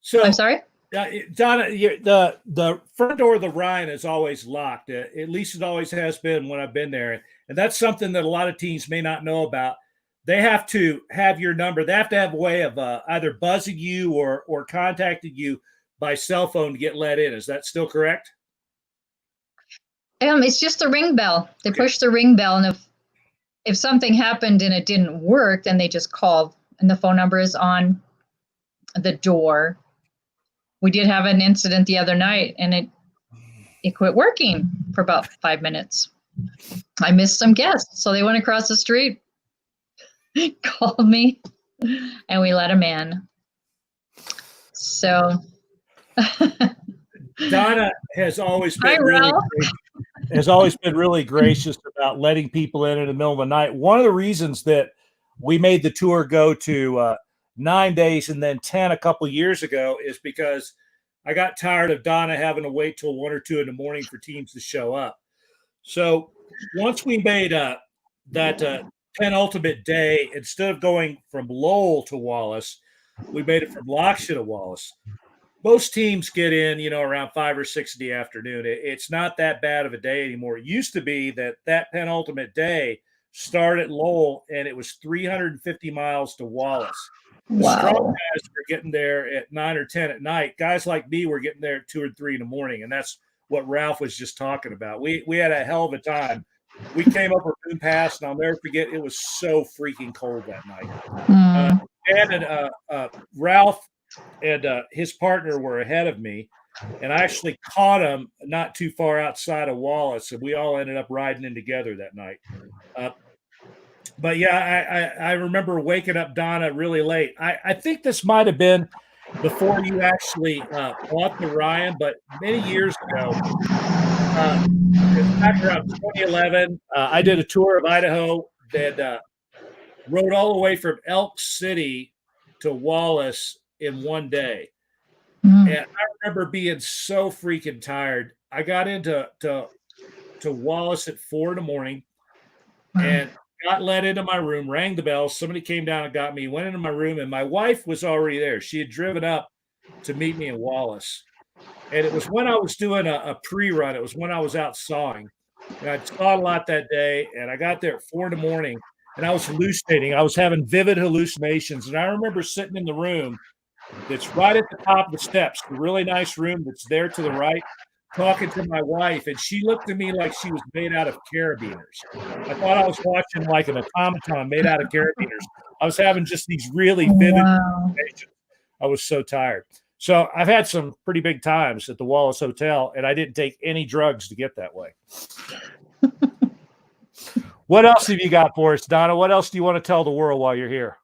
So I'm sorry? Donna, the front door of the Ryan is always locked. At least it always has been when I've been there, and that's something that a lot of teams may not know about. They have to have your number. They have to have a way of either buzzing you or contacting you by cell phone to get let in. Is that still correct? It's just the ring bell. They push the ring bell, and if something happened and it didn't work, then they just call, and the phone number is on the door. We did have an incident the other night, and it quit working for about 5 minutes. I missed some guests, so they went across the street, called me, and we let them in. So Donna has always Hi, been really Ralph. really gracious about letting people in the middle of the night. One of the reasons that we made the tour go to 9 days and then 10 a couple of years ago is because I got tired of Donna having to wait till 1 or 2 in the morning for teams to show up. So once we made that penultimate day, instead of going from Lowell to Wallace, we made it from Loxia to Wallace. Most teams get in, around 5 or 6 in the afternoon. It's not that bad of a day anymore. It used to be that penultimate day started at Lowell, and it was 350 miles to Wallace. The strong guys were getting there at 9 or 10 at night. Guys like me were getting there at 2 or 3 in the morning, and that's what Ralph was just talking about. We had a hell of a time. We came up with Moon Pass, and I'll never forget, it was so freaking cold that night. And Ralph and his partner were ahead of me, and I actually caught him not too far outside of Wallace, and we all ended up riding in together that night. But yeah, I remember waking up Donna really late. I think this might have been before you actually bought the Ryan, but many years ago, back around 2011, I did a tour of Idaho that rode all the way from Elk City to Wallace in one day. And I remember being so freaking tired. I got into Wallace at 4 in the morning and got let into my room, rang the bell. Somebody came down and got me, went into my room, and my wife was already there. She had driven up to meet me in Wallace. And it was when I was doing a pre-run. It was when I was out sawing. And I'd sawed a lot that day, and I got there at 4 in the morning, and I was hallucinating. I was having vivid hallucinations. And I remember sitting in the room that's right at the top of the steps, the really nice room that's there to the right, talking to my wife, and she looked at me like she was made out of carabiners. I thought I was watching like an automaton made out of carabiners. I was having just these really vivid hallucinations. I was so tired. So I've had some pretty big times at the Wallace Hotel, and I didn't take any drugs to get that way. What else have you got for us, Donna? What else do you want to tell the world while you're here?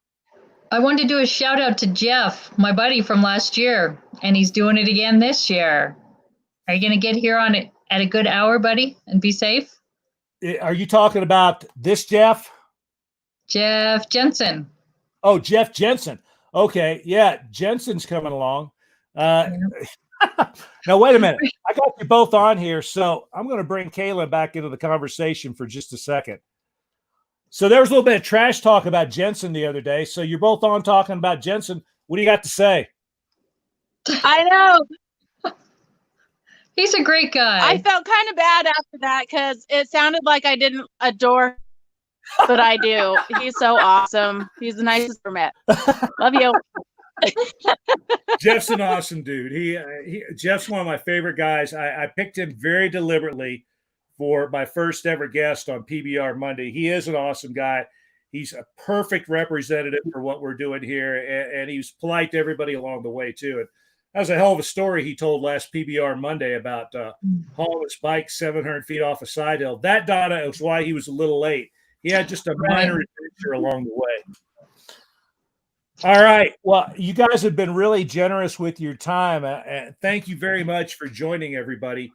I wanted to do a shout out to Jeff, my buddy from last year, and he's doing it again this year. Are you going to get here on it at a good hour, buddy, and be safe? Are you talking about this Jeff? Jeff Jensen. Oh, Jeff Jensen. Okay. Yeah. Jensen's coming along. Now, wait a minute. I got you both on here. So I'm going to bring Kaylin back into the conversation for just a second. So there was a little bit of trash talk about Jensen the other day. So you're both on talking about Jensen. What do you got to say? I know. He's a great guy. I felt kind of bad after that because it sounded like I didn't adore, but I do. He's so awesome. He's the nicest I've met. Love you. Jeff's an awesome dude. Jeff's one of my favorite guys. I picked him very deliberately for my first ever guest on PBR Monday. He is an awesome guy. He's a perfect representative for what we're doing here, and he was polite to everybody along the way too. And that was a hell of a story he told last PBR Monday about hauling his bike 700 feet off a side hill. That, Donna, is why he was a little late. He had just a minor adventure along the way. All right. Well, you guys have been really generous with your time. Thank you very much for joining everybody.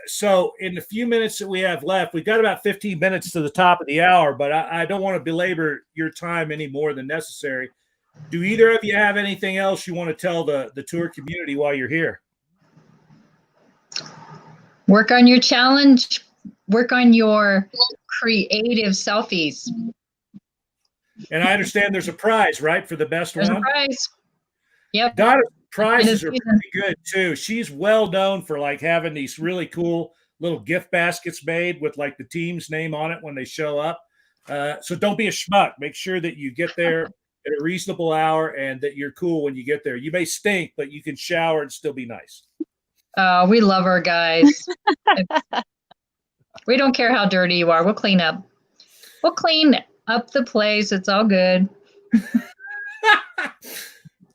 So in the few minutes that we have left, we've got about 15 minutes to the top of the hour, but I don't want to belabor your time any more than necessary. Do either of you have anything else you want to tell the tour community while you're here? Work on your challenge. Work on your creative selfies. And I understand there's a prize, right, for the best one? There's a prize. Yep. Donna's prizes are pretty good too. She's well known for like having these really cool little gift baskets made with like the team's name on it when they show up. So don't be a schmuck. Make sure that you get there at a reasonable hour and that you're cool when you get there. You may stink, but you can shower and still be nice. We love our guys. We don't care how dirty you are. We'll clean up. We'll clean up the place. It's all good.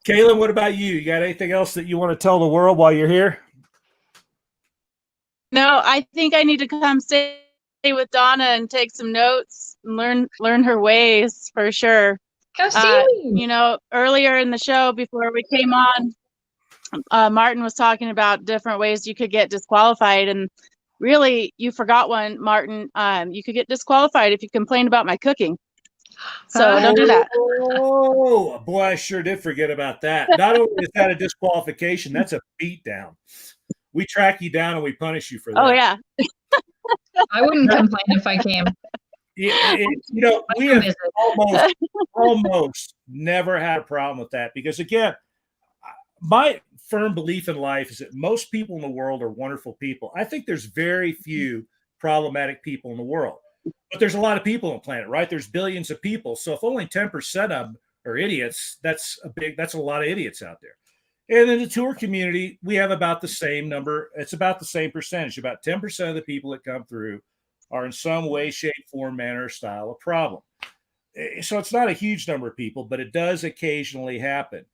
Kaylin, what about you? You got anything else that you want to tell the world while you're here? No, I think I need to come stay with Donna and take some notes and learn her ways for sure. Come see me. You know, earlier in the show before we came on, Martin was talking about different ways you could get disqualified, and really, you forgot one, Martin. You could get disqualified if you complain about my cooking. So don't do that. Oh, boy, I sure did forget about that. Not only is that a disqualification, that's a beat down. We track you down and we punish you for that. Oh, yeah. I wouldn't complain if I came. You know, we have almost never had a problem with that because, again, my firm belief in life is that most people in the world are wonderful people. I think there's very few problematic people in the world, but there's a lot of people on the planet, right? There's billions of people. So if only 10% of them are idiots, that's a lot of idiots out there. And in the tour community, we have about the same number. It's about the same percentage. About 10% of the people that come through are in some way, shape, form, manner, or style a problem. So it's not a huge number of people, but it does occasionally happen.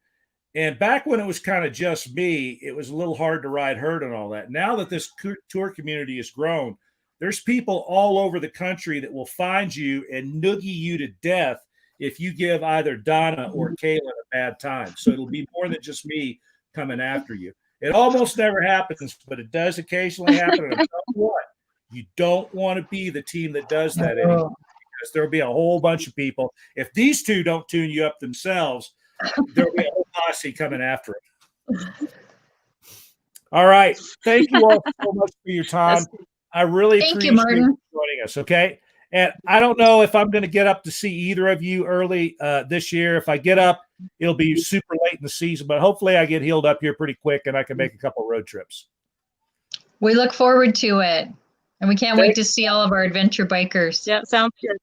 And back when it was kind of just me, it was a little hard to ride herd and all that. Now that this tour community has grown, there's people all over the country that will find you and noogie you to death if you give either Donna or Kaylin a bad time. So it'll be more than just me coming after you. It almost never happens, but it does occasionally happen. And I'm telling you what, you don't want to be the team that does that anymore because there'll be a whole bunch of people. If these two don't tune you up themselves, there'll be a whole posse coming after it. All right. Thank you all so much for your time. I really appreciate you joining us. Okay. And I don't know if I'm going to get up to see either of you early this year. If I get up, it'll be super late in the season, but hopefully I get healed up here pretty quick and I can make a couple road trips. We look forward to it. And we can't wait to see all of our adventure bikers. Yeah, sounds good.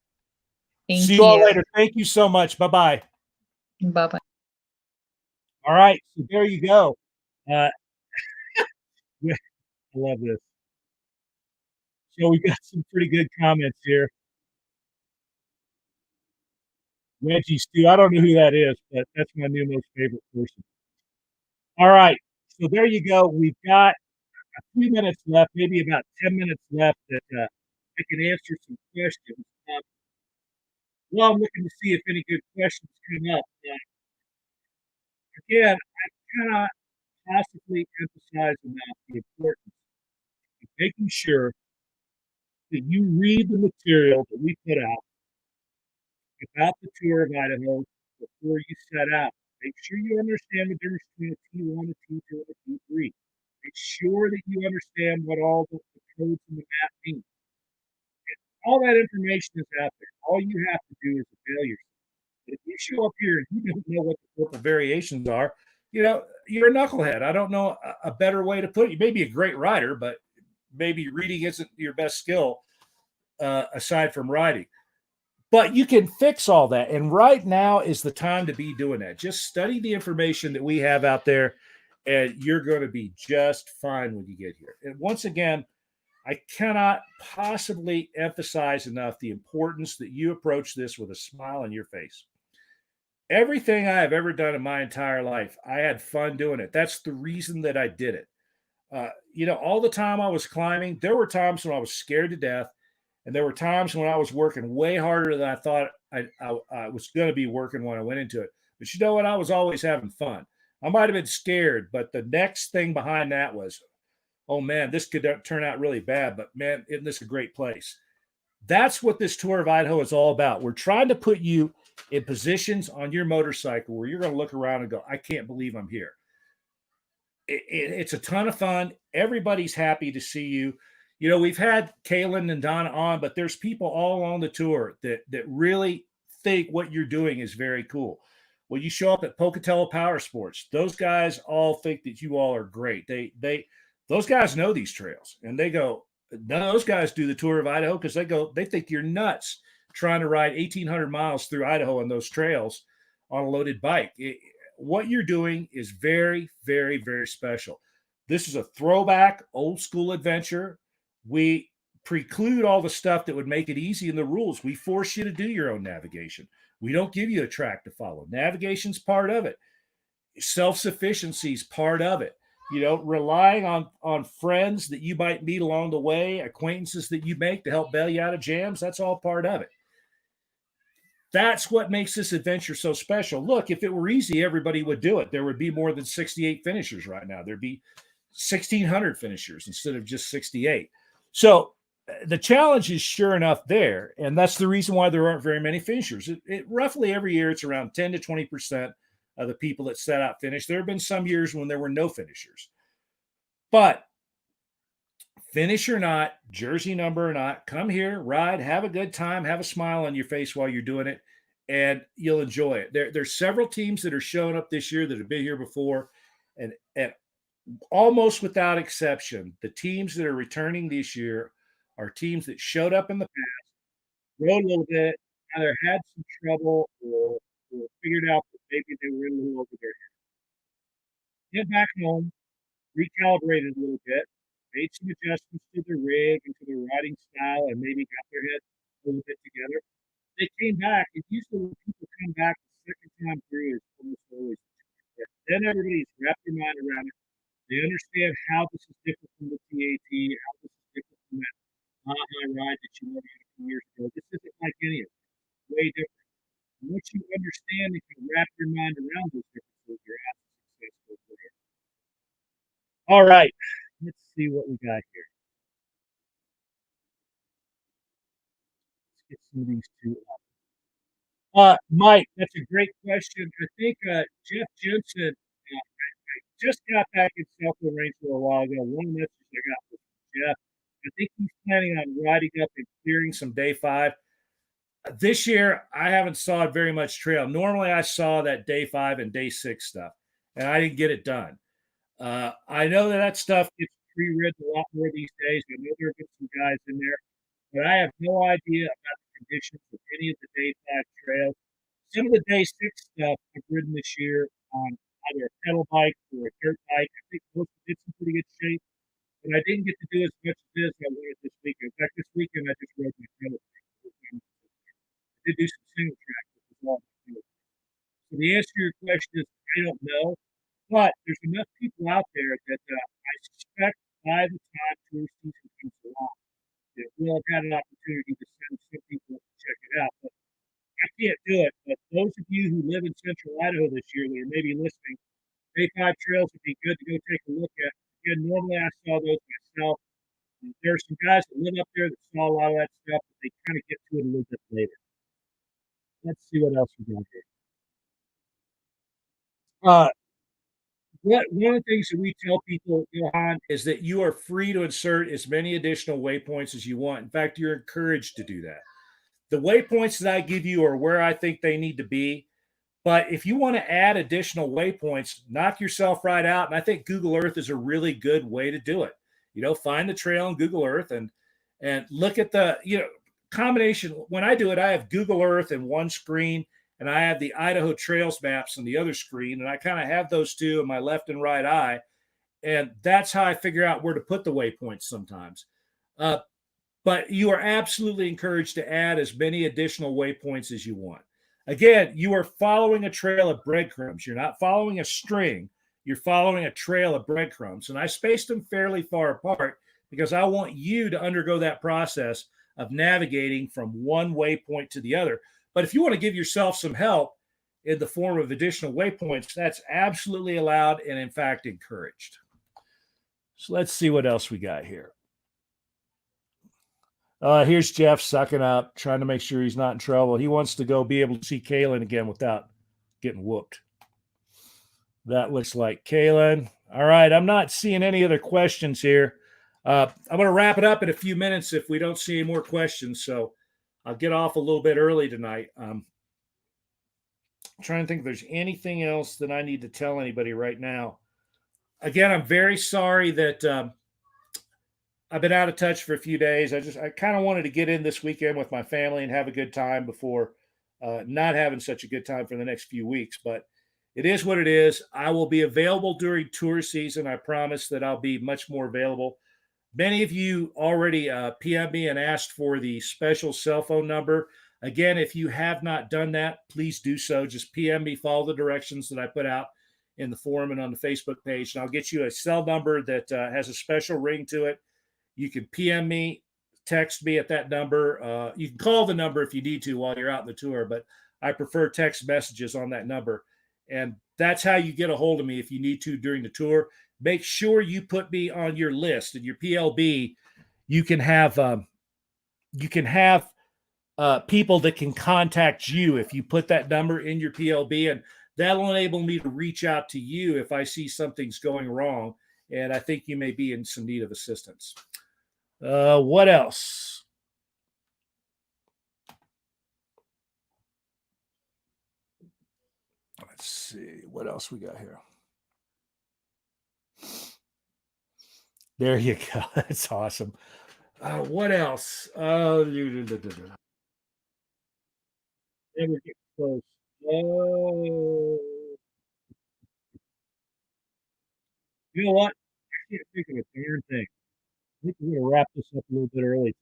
See you all later. Thank you so much. Bye-bye. Bye-bye. All right. So there you go. I love this. So we got some pretty good comments here. Reggie Stew, I don't know who that is, but that's my new most favorite person. All right. So there you go. We've got a few minutes left, maybe about 10 minutes left that I can answer some questions. Well, I'm looking to see if any good questions come up. Again, I cannot possibly emphasize enough the importance of making sure that you read the material that we put out about the tour of Idaho before you set out. Make sure you understand the difference between a T1, a T2, and a T3. Make sure that you understand what all the codes in the map mean. All that information is out there. All you have to do is avail yourself. But if you show up here and you don't know what the purple variations are, you know, you're a knucklehead. I don't know a better way to put it. You may be a great rider, but maybe reading isn't your best skill aside from riding. But you can fix all that. And right now is the time to be doing that. Just study the information that we have out there, and you're going to be just fine when you get here. And once again, I cannot possibly emphasize enough the importance that you approach this with a smile on your face. Everything I have ever done in my entire life, I had fun doing it. That's the reason that I did it. You know, all the time I was climbing, there were times when I was scared to death. And there were times when I was working way harder than I thought I was going to be working when I went into it. But you know what? I was always having fun. I might have been scared, but the next thing behind that was, oh, man, this could turn out really bad. But, man, isn't this a great place? That's what this tour of Idaho is all about. We're trying to put you in positions on your motorcycle where you're going to look around and go, I can't believe I'm here. It's a ton of fun. Everybody's happy to see you. You know, we've had Kaylin and Donna on, but there's people all along the tour that really think what you're doing is very cool. Well, you show up at Pocatello Power Sports. Those guys all think that you all are great. Those guys know these trails, and they go. None of those guys do the tour of Idaho because they think you're nuts trying to ride 1,800 miles through Idaho on those trails on a loaded bike. What you're doing is very, very, very special. This is a throwback, old school adventure. We preclude all the stuff that would make it easy in the rules. We force you to do your own navigation. We don't give you a track to follow. Navigation's part of it. Self-sufficiency is part of it. Relying on friends that you might meet along the way, acquaintances that you make to help bail you out of jams, that's all part of it. That's what makes this adventure so special. Look, if it were easy, everybody would do it. There would be more than 68 finishers right now. There'd be 1,600 finishers instead of just 68. So the challenge is sure enough there, and that's the reason why there aren't very many finishers. Roughly every year, it's around 10 to 20% of the people that set out finish. There have been some years when there were no finishers. But finish or not, jersey number or not, come here, ride, have a good time, have a smile on your face while you're doing it, and you'll enjoy it. There's several teams that are showing up this year that have been here before, and almost without exception, the teams that are returning this year are teams that showed up in the past, rode a little bit, either had some trouble or figured out that maybe they were in a little over their head. Get back home, recalibrated a little bit, made some adjustments to the rig and to the riding style, and maybe got their head a little bit together. They came back, and usually when people come back the second time through, it's almost always then everybody's wrapped their mind around it. They understand how this is different from the TAT, how this is different from that ride that you went on a few years ago. This isn't like any of it. It's way different. And once you understand and can wrap your mind around those differences, you're absolutely successful. All right. Let's see what we got here. Let's get some of these two up. Mike, that's a great question. I think Jeff Jensen just got back in Southland Range for a while ago. One message I got was Jeff. I think he's planning on riding up and clearing some day 5. This year, I haven't saw very much trail. Normally, I saw that day 5 and day 6 stuff, and I didn't get it done. I know that stuff gets pre-written a lot more these days. I know there have been some guys in there, but I have no idea about the conditions of any of the day 5 trails. Some of the day 6 stuff I've ridden this year on either a pedal bike or a dirt bike. I think most of it's in pretty good shape, but I didn't get to do as much of this as I wanted this weekend. In fact, this weekend I just rode my pedal bike. I did do some single track, which was all my pedal bike. So the answer to your question is I don't know, but there's enough people out there that I suspect by the time tour season comes along, that we'll have had an opportunity to send some people to check it out. But I can't do it. But those of you who live in central Idaho this year that are maybe listening, day 5 trails would be good to go take a look at. Again, normally I saw those myself. There are some guys that live up there that saw a lot of that stuff, but they kind of get to it a little bit later. Let's see what else we got here. One of the things that we tell people, Johan, is that you are free to insert as many additional waypoints as you want. In fact, you're encouraged to do that. The waypoints that I give you are where I think they need to be. But if you want to add additional waypoints, knock yourself right out. And I think Google Earth is a really good way to do it. Find the trail in Google Earth and look at the, combination. When I do it, I have Google Earth in one screen and I have the Idaho Trails maps on the other screen. And I kind of have those two in my left and right eye. And that's how I figure out where to put the waypoints sometimes. But you are absolutely encouraged to add as many additional waypoints as you want. Again, you are following a trail of breadcrumbs. You're not following a string. You're following a trail of breadcrumbs. And I spaced them fairly far apart because I want you to undergo that process of navigating from one waypoint to the other. But if you want to give yourself some help in the form of additional waypoints, that's absolutely allowed and, in fact, encouraged. So let's see what else we got here. Here's Jeff sucking up, trying to make sure he's not in trouble. He wants to go be able to see Kaylin again without getting whooped. That looks like Kaylin. All right, I'm not seeing any other questions here. I'm going to wrap it up in a few minutes if we don't see any more questions. So I'll get off a little bit early tonight. trying to think if there's anything else that I need to tell anybody right now. Again, I'm very sorry that I've been out of touch for a few days. I kind of wanted to get in this weekend with my family and have a good time before not having such a good time for the next few weeks. But it is what it is. I will be available during tour season. I promise that I'll be much more available. Many of you already PM me and asked for the special cell phone number. Again, if you have not done that, please do so. Just PM me, follow the directions that I put out in the forum and on the Facebook page, and I'll get you a cell number that has a special ring to it. You can PM me, text me at that number. You can call the number if you need to while you're out in the tour, but I prefer text messages on that number. And that's how you get a hold of me if you need to during the tour. Make sure you put me on your list and your PLB. You can have people that can contact you if you put that number in your PLB, and that'll enable me to reach out to you if I see something's going wrong and I think you may be in some need of assistance. What else? Let's see what else we got here. There you go. That's awesome. What else? Never get close. You know what? I can't think of a darn thing. I think we're going to wrap this up a little bit early.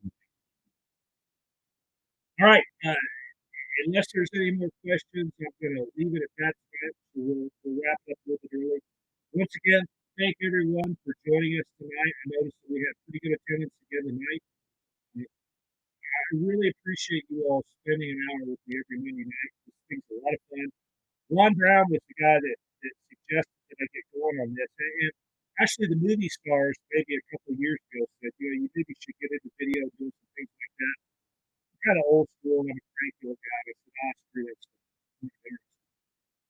All right. Unless there's any more questions, I'm going to leave it at that time. So we'll wrap up a little bit early. Once again, thank everyone for joining us tonight. I noticed that we had pretty good attendance again tonight. I really appreciate you all spending an hour with me every Monday night. This thing's a lot of fun. Ron Brown was the guy that suggested that I get going on this. And actually, the movie stars, maybe a couple of years ago, said, you maybe should get into video, doing some things like that. I'm kind of old school, and I'm a cranky old guy. I said, screw that stuff.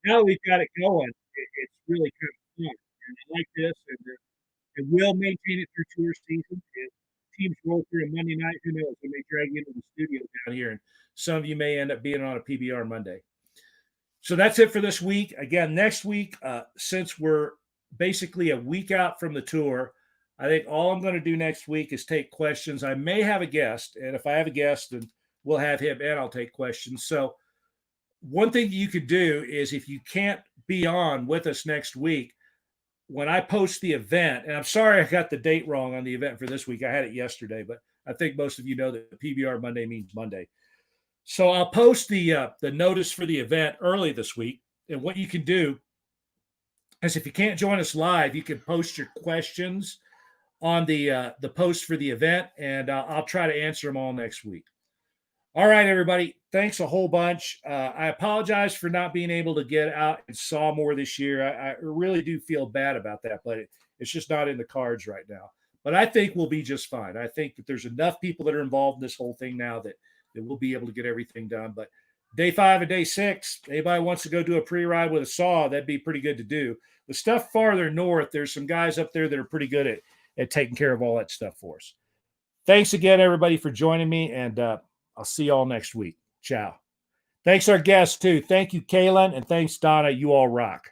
Now that we've got it going, it's really kind of fun. And I like this, and we'll maintain it through tour season. If teams roll through a Monday night, who knows? They may drag you into the studio down here, and some of you may end up being on a PBR Monday. So that's it for this week. Again, next week, since we're basically a week out from the tour, I think all I'm going to do next week is take questions. I may have a guest, and if I have a guest, then we'll have him and I'll take questions. So one thing you could do is, if you can't be on with us next week, when I post the event, and I'm sorry I got the date wrong on the event for this week. I had it yesterday, but I think most of you know that PBR Monday means Monday. So I'll post the notice for the event early this week. And what you can do is, if you can't join us live, you can post your questions on the post for the event, and I'll try to answer them all next week. All right, everybody. Thanks a whole bunch. I apologize for not being able to get out and saw more this year. I really do feel bad about that, but it's just not in the cards right now. But I think we'll be just fine. I think that there's enough people that are involved in this whole thing now that we'll be able to get everything done. But day 5 and day 6, anybody wants to go do a pre-ride with a saw, that'd be pretty good to do. The stuff farther north, there's some guys up there that are pretty good at taking care of all that stuff for us. Thanks again, everybody, for joining me, and I'll see you all next week. Ciao. Thanks our guests, too. Thank you, Kaylin, and thanks, Donna. You all rock.